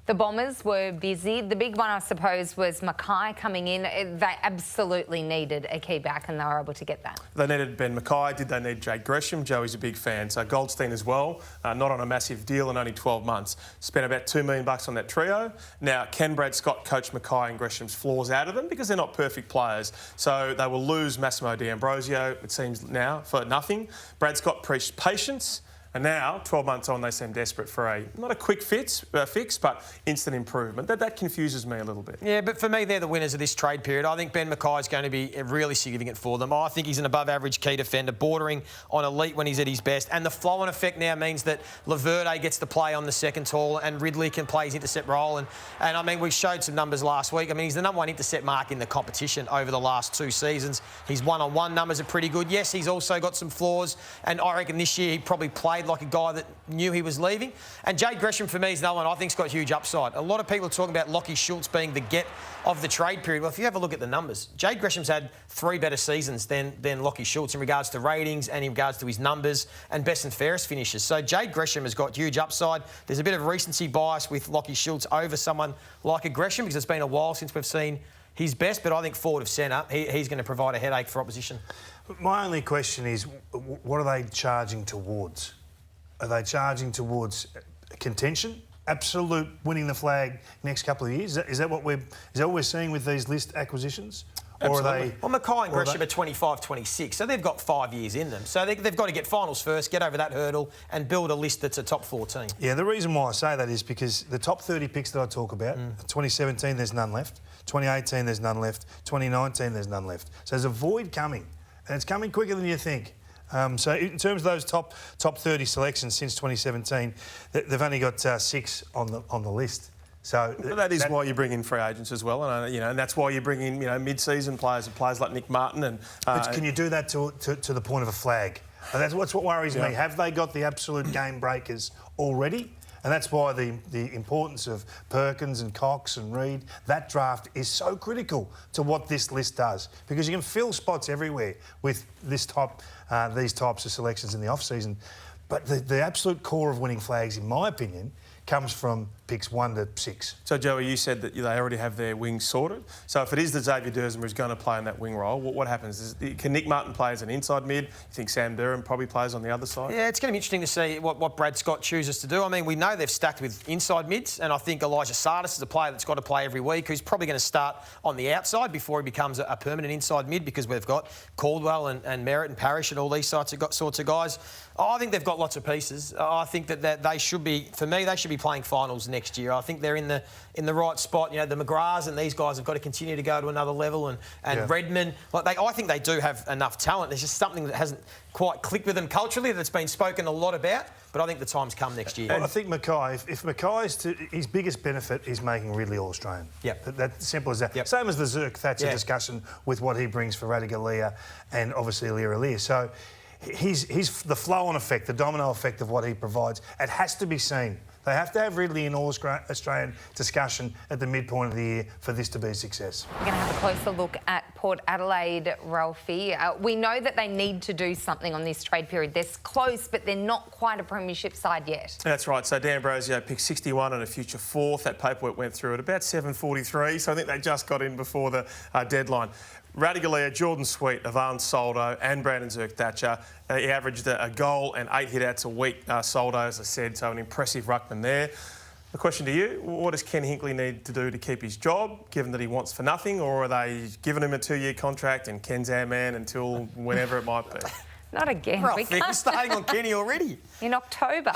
The Bombers were busy. The big one, I suppose, was Mackay coming in. They absolutely needed a key back and they were able to get that. They needed Ben Mackay. Did they need Jade Gresham? Joey's a big fan. So Goldstein as well, not on a massive deal in only 12 months. Spent about $2 million on that trio. Now, can Brad Scott coach Mackay and Gresham's flaws out of them? Because they're not perfect players. So they will lose Massimo D'Ambrosio, it seems now, for nothing. Brad Scott preached patience. And now, 12 months on, they seem desperate for not a quick fix, but instant improvement. That confuses me a little bit. Yeah, but for me, they're the winners of this trade period. I think Ben Mackay is going to be really significant for them. I think he's an above-average key defender, bordering on elite when he's at his best. And the flow-on effect now means that Laverde gets to play on the second tall and Ridley can play his intercept role. And I mean, we showed some numbers last week. I mean, he's the number one intercept mark in the competition over the last 2 seasons. His one-on-one numbers are pretty good. Yes, he's also got some flaws. And I reckon this year he probably played like a guy that knew he was leaving. And Jade Gresham, for me, is another one I think's got huge upside. A lot of people are talking about Lachie Schultz being the get of the trade period. Well, if you have a look at the numbers, Jade Gresham's had 3 better seasons than Lachie Schultz in regards to ratings and in regards to his numbers and best and fairest finishes. So Jade Gresham has got huge upside. There's a bit of recency bias with Lachie Schultz over someone like a Gresham because it's been a while since we've seen his best, but I think forward of centre, he's going to provide a headache for opposition. My only question is, what are they charging towards? Are they charging towards contention, absolute winning the flag next couple of years? Is that what we're seeing with these list acquisitions? Absolutely. Or are they? Well, Mackay and Gresham are 25, 26, so they've got 5 years in them. So they've got to get finals first, get over that hurdle, and build a list that's a top 14. Yeah, the reason why I say that is because the top 30 picks that I talk about, 2017 there's none left, 2018 there's none left, 2019 there's none left. So there's a void coming, and it's coming quicker than you think. So in terms of those top 30 selections since 2017, they've only got 6 on the list. So that is why you bring in free agents as well, and that's why you bring in mid-season players and players like Nick Martin. And but can you do that to the point of a flag? And that's what worries me. Have they got the absolute game breakers already? And that's why the importance of Perkins and Cox and Reid, that draft is so critical to what this list does, because you can fill spots everywhere with these types of selections in the off-season. But the absolute core of winning flags, in my opinion, comes from picks 1 to 6. So, Joey, you said that they already have their wings sorted. So if it is that Xavier Dersma is going to play in that wing role, what happens? Can Nick Martin play as an inside mid? You think Sam Durham probably plays on the other side? Yeah, it's going to be interesting to see what Brad Scott chooses to do. I mean, we know they've stacked with inside mids, and I think Elijah Sardis is a player that's got to play every week, who's probably going to start on the outside before he becomes a permanent inside mid, because we've got Caldwell and Merritt and Parrish and all these sorts of guys. I think they've got lots of pieces. I think that they should be, for me, they should be playing finals next year. I think they're in the right spot. You know, the McGraths and these guys have got to continue to go to another level, and Redmond. I think they do have enough talent. There's just something that hasn't quite clicked with them culturally that's been spoken a lot about. But I think the time's come next year. Well, I think Mackay, if Mackay's his biggest benefit is making Ridley All-Australian. Yep. That's simple as that. Yep. Same as the Zerk Thatcher discussion with what he brings for Radigalia and obviously Lear. So he's the flow-on effect, the domino effect of what he provides. It has to be seen. They have to have Ridley in All-Australian discussion at the midpoint of the year for this to be a success. We're going to have a closer look at Port Adelaide, Ralphie. We know that they need to do something on this trade period. They're close, but they're not quite a premiership side yet. That's right. So D'Ambrosio picked 61 and a future 4th. That paperwork went through at about 7:43, so I think they just got in before the deadline. Radigalia, Jordan Sweet, Ivan Soldo and Brandon Zerk Thatcher. He averaged a goal and 8 hit-outs a week, Soldo, as I said, so an impressive ruckman there. The question to you, what does Ken Hinkley need to do to keep his job, given that he wants for nothing, or are they giving him a 2-year contract and Ken's our man until whenever it might be? Not again. Well, we're starting on Kenny already. In October.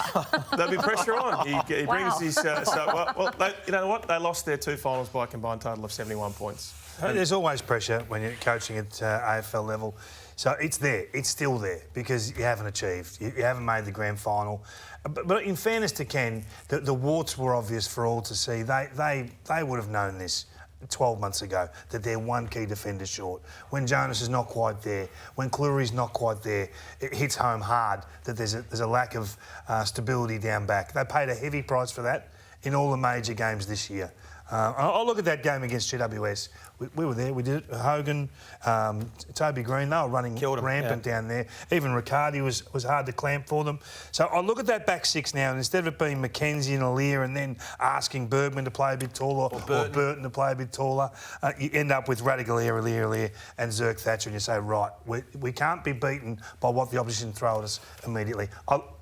There'll be pressure on. He brings his... you know what? They lost their 2 finals by a combined total of 71 points. There's always pressure when you're coaching at AFL level. So it's there. It's still there because you haven't achieved. You haven't made the grand final. But in fairness to Ken, the warts were obvious for all to see. They would have known this 12 months ago, that they're one key defender short. When Jonas is not quite there, when Cleary's not quite there, it hits home hard that there's a lack of stability down back. They paid a heavy price for that. in all the major games this year. I'll look at that game against GWS. We were there. We did it. Hogan, Toby Green, they were running rampant down there. Even Riccardi was hard to clamp for them. So I look at that back six now, and instead of it being McKenzie and Aliir and then asking Bergman to play a bit taller or Burton to play a bit taller, you end up with Aliir and Zirk Thatcher, and you say, right, we can't be beaten by what the opposition throw at us immediately.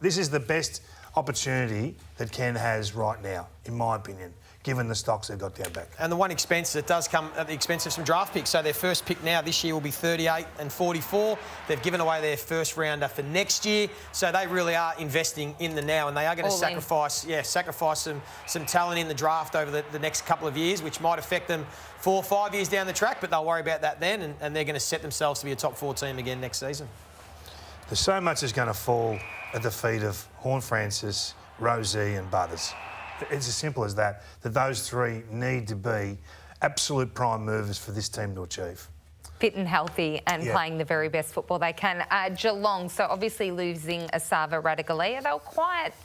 This is the best opportunity that Ken has right now, in my opinion, given the stocks they've got down back. And the one expense that does come at the expense of some draft picks. So their first pick now this year will be 38 and 44. They've given away their first rounder for next year. So they really are investing in the now, and they are going to sacrifice some talent in the draft over the next couple of years, which might affect them 4 or 5 years down the track, but they'll worry about that then, and they're going to set themselves to be a top 4 team again next season. There's so much that's going to fall at the feet of Horne-Francis, Rosie and Butters. It's as simple as that those three need to be absolute prime movers for this team to achieve. Fit and healthy and playing the very best football they can. Geelong, so obviously losing Asava Radigalea, they were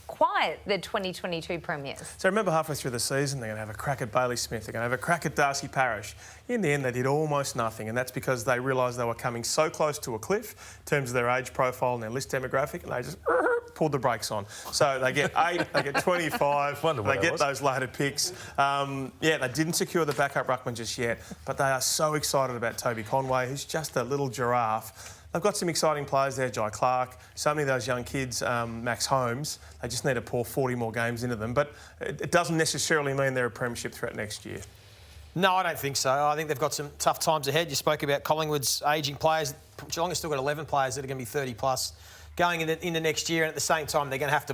quiet the 2022 premiers. So remember, halfway through the season, they're going to have a crack at Bailey Smith, they're going to have a crack at Darcy Parish. In the end, they did almost nothing, and that's because they realised they were coming so close to a cliff in terms of their age profile and their list demographic, and they just pulled the brakes on. So they get 8, they get 25, they get those later picks. They didn't secure the backup ruckman just yet, but they are so excited about Toby Conway, who's just a little giraffe. They've got some exciting players there, Jai Clark, so many of those young kids, Max Holmes. They just need to pour 40 more games into them, but it doesn't necessarily mean they're a premiership threat next year. No, I don't think so. I think they've got some tough times ahead. You spoke about Collingwood's ageing players. Geelong has still got 11 players that are going to be 30 plus going into next year, and at the same time they're going to have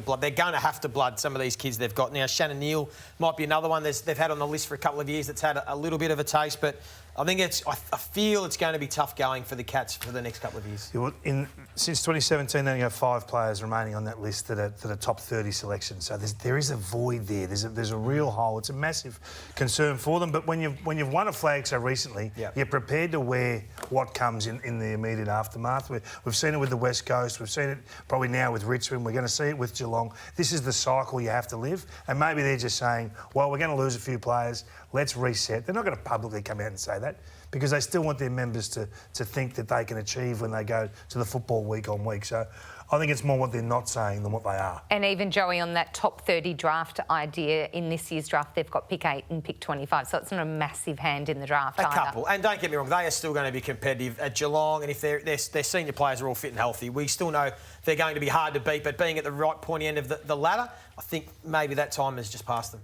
to blood some of these kids they've got now. Shannon Neal might be another one they've had on the list for a couple of years that's had a little bit of a taste, but I think I feel it's going to be tough going for the Cats for the next couple of years. Since 2017, they only have 5 players remaining on that list that are top 30 selections. So there is a void there. There's a real hole. It's a massive concern for them. But when you've won a flag so recently, you're prepared to wear what comes in the immediate aftermath. We've seen it with the West Coast. We've seen it probably now with Richmond. We're going to see it with Geelong. This is the cycle you have to live. And maybe they're just saying, well, we're going to lose a few players. Let's reset. They're not going to publicly come out and say that, because they still want their members to think that they can achieve when they go to the football week on week. So I think it's more what they're not saying than what they are. And even, Joey, on that top 30 draft idea, in this year's draft, they've got pick 8 and pick 25, so it's not a massive hand in the draft either. Couple. And don't get me wrong, they are still going to be competitive at Geelong, and if their senior players are all fit and healthy, we still know they're going to be hard to beat, but being at the right pointy end of the ladder, I think maybe that time has just passed them.